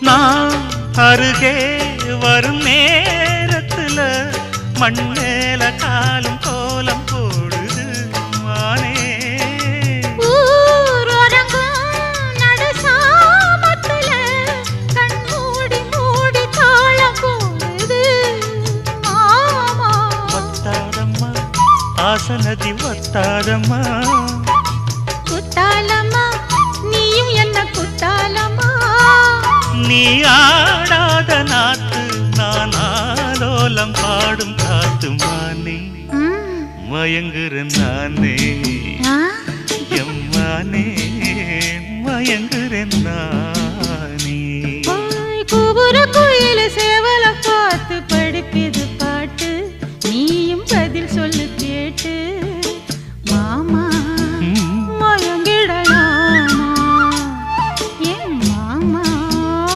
நான் அருகே வரும் நேரத்துல மண்ணேல காலும் கோலம் போடுது மானே ஆசனதி ஒத்தாதம்மா குத்தாலம்மா நீயும் என்ன குத்தாலம்மா நீ ஆடாத நாத்து நான் ஆலோலம் பாடும் காத்து மானே மயங்குறேன் நானே எம்மானே மயங்குறேன் நான்